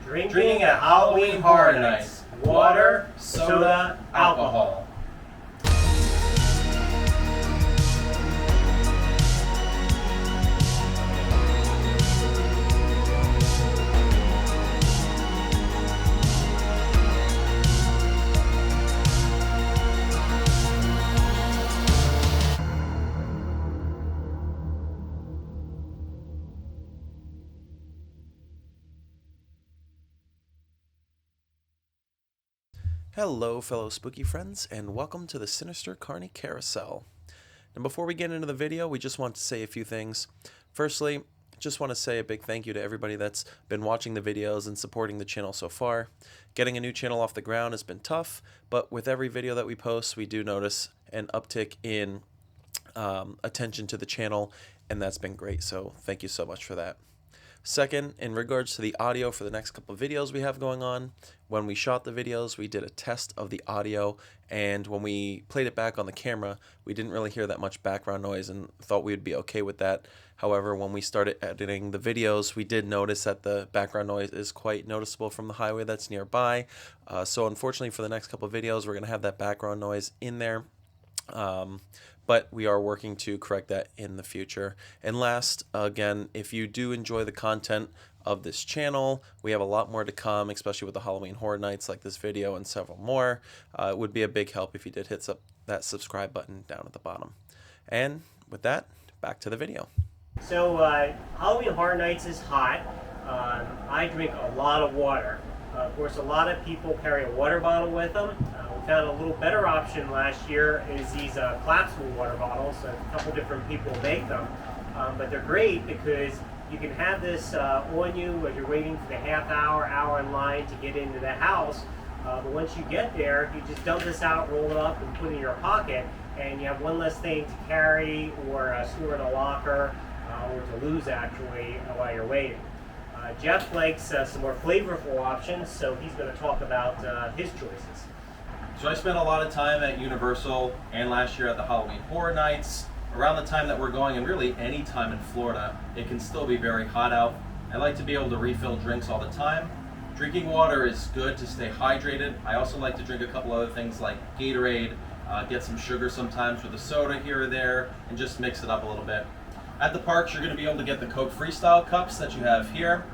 Drinking at Halloween Horror Nights. Water, soda, alcohol. Hello, fellow spooky friends, and welcome to the Sinister Carney Carousel. And before we get into the video, we just want to say a few things. Firstly, just want to say a big thank you to everybody that's been watching the videos and supporting the channel so far. Getting a new channel off the ground has been tough, but with every video that we post, we do notice an uptick in attention to the channel, and that's been great, so thank you so much for that. Second, in regards to the audio for the next couple of videos we have going on, when we shot the videos, we did a test of the audio, and when we played it back on the camera, we didn't really hear that much background noise and thought we would be okay with that. However, when we started editing the videos, we did notice that the background noise is quite noticeable from the highway that's nearby. So unfortunately for the next couple of videos, we're going to have that background noise in there. But we are working to correct that in the future. And last, again, if you do enjoy the content of this channel, we have a lot more to come, especially with the Halloween Horror Nights like this video and several more. It would be a big help if you did hit that subscribe button down at the bottom. And with that, back to the video. So Halloween Horror Nights is hot. I drink a lot of water. Of course, a lot of people carry a water bottle with them. We found a little better option last year is these collapsible water bottles. So a couple different people make them, but they're great because you can have this on you as you're waiting for the hour in line to get into the house. But once you get there, you just dump this out, roll it up, and put it in your pocket, and you have one less thing to carry or store in a locker or to lose actually while you're waiting. Jeff likes some more flavorful options, so he's going to talk about his choices. So I spent a lot of time at Universal and last year at the Halloween Horror Nights. Around the time that we're going, and really any time in Florida, it can still be very hot out. I like to be able to refill drinks all the time. Drinking water is good to stay hydrated. I also like to drink a couple other things like Gatorade, get some sugar sometimes with a soda here or there, and just mix it up a little bit. At the parks, you're going to be able to get the Coke Freestyle cups that you have here.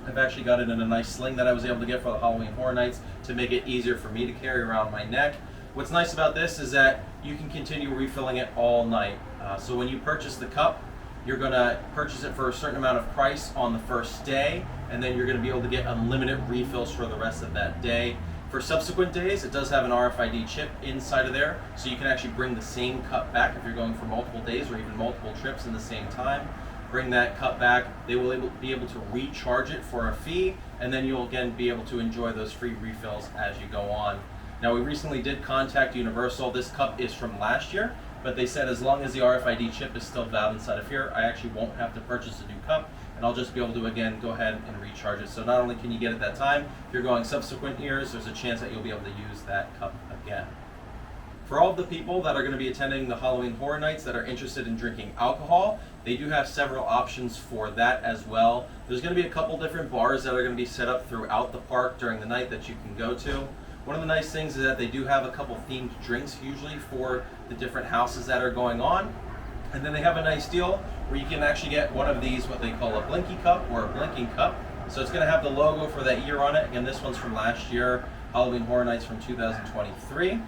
I've actually got it in a nice sling that I was able to get for the Halloween Horror Nights to make it easier for me to carry around my neck. What's nice about this is that you can continue refilling it all night. So when you purchase the cup, you're going to purchase it for a certain amount of price on the first day, and then you're going to be able to get unlimited refills for the rest of that day. For subsequent days, it does have an RFID chip inside of there, so you can actually bring the same cup back if you're going for multiple days or even multiple trips in the same time. Bring that cup back, they will be able to recharge it for a fee, and then you'll again be able to enjoy those free refills as you go on. Now, we recently did contact Universal. This cup is from last year, but they said as long as the RFID chip is still valid inside of here, I actually won't have to purchase a new cup, and I'll just be able to again go ahead and recharge it. So not only can you get it that time, if you're going subsequent years, there's a chance that you'll be able to use that cup again. For all of the people that are going to be attending the Halloween Horror Nights that are interested in drinking alcohol, they do have several options for that as well. There's going to be a couple different bars that are going to be set up throughout the park during the night that you can go to. One of the nice things is that they do have a couple themed drinks usually for the different houses that are going on. And then they have a nice deal where you can actually get one of these, what they call a blinky cup or a blinking cup. So it's going to have the logo for that year on it. Again, this one's from last year, Halloween Horror Nights from 2023.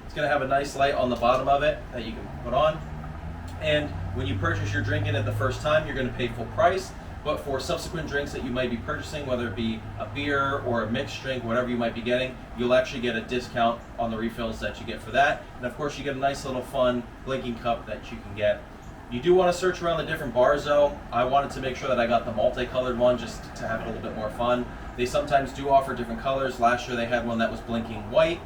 It's going to have a nice light on the bottom of it that you can put on. And when you purchase your drink in it the first time, you're going to pay full price. But for subsequent drinks that you might be purchasing, whether it be a beer or a mixed drink, whatever you might be getting, you'll actually get a discount on the refills that you get for that. And of course, you get a nice little fun blinking cup that you can get. You do want to search around the different bars though. I wanted to make sure that I got the multicolored one just to have a little bit more fun. They sometimes do offer different colors. Last year they had one that was blinking white,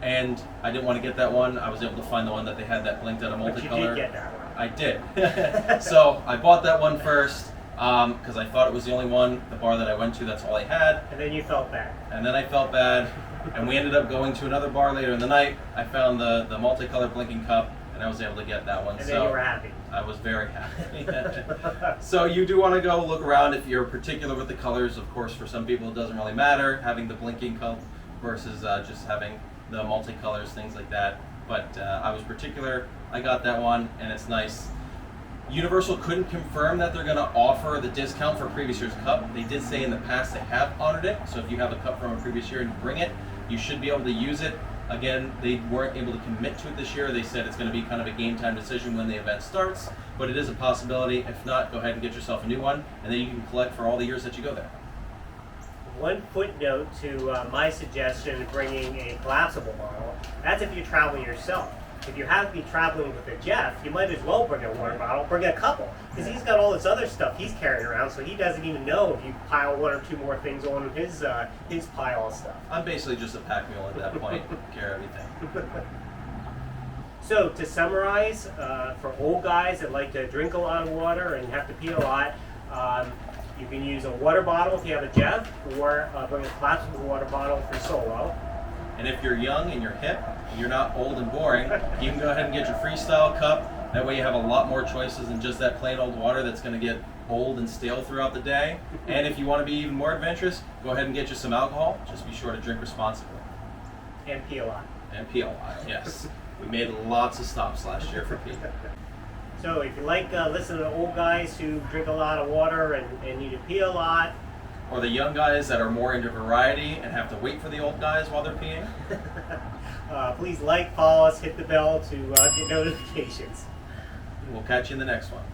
and I didn't want to get that one. I was able to find the one that they had that blinked at a multicolor. But you did get that one. I did. So I bought that one first because I thought it was the only one, the bar that I went to, that's all I had. And then you felt bad. And then I felt bad, and we ended up going to another bar later in the night. I found the multicolored blinking cup, and I was able to get that one. And so then you were happy. I was very happy. So you do want to go look around if you're particular with the colors. Of course, for some people it doesn't really matter having the blinking color versus just having the multicolors, things like that. But I was particular. I got that one, and it's nice. Universal couldn't confirm that they're going to offer the discount for previous year's cup. They did say in the past they have honored it. So if you have a cup from a previous year and you bring it, you should be able to use it. Again, they weren't able to commit to it this year. They said it's going to be kind of a game time decision when the event starts, but it is a possibility. If not, go ahead and get yourself a new one, and then you can collect for all the years that you go there. One footnote to my suggestion of bringing a collapsible bottle. That's if you're traveling yourself. If you have to be traveling with a Jeff, you might as well bring a water bottle, bring a couple, because he's got all this other stuff he's carrying around, so he doesn't even know if you pile one or two more things on his pile of stuff. I'm basically just a pack mule at that point, carry everything. So to summarize, for old guys that like to drink a lot of water and have to pee a lot, you can use a water bottle if you have a Jeff, or bring a collapsible water bottle for solo. And if you're young and you're hip, and you're not old and boring, you can go ahead and get your freestyle cup. That way you have a lot more choices than just that plain old water that's going to get old and stale throughout the day. And if you want to be even more adventurous, go ahead and get you some alcohol. Just be sure to drink responsibly. And pee a lot. And pee a lot, yes. We made lots of stops last year for pee. So if you like listening to old guys who drink a lot of water and need to pee a lot, Or the young guys that are more into variety and have to wait for the old guys while they're peeing. please like, follow us, hit the bell to get notifications. We'll catch you in the next one.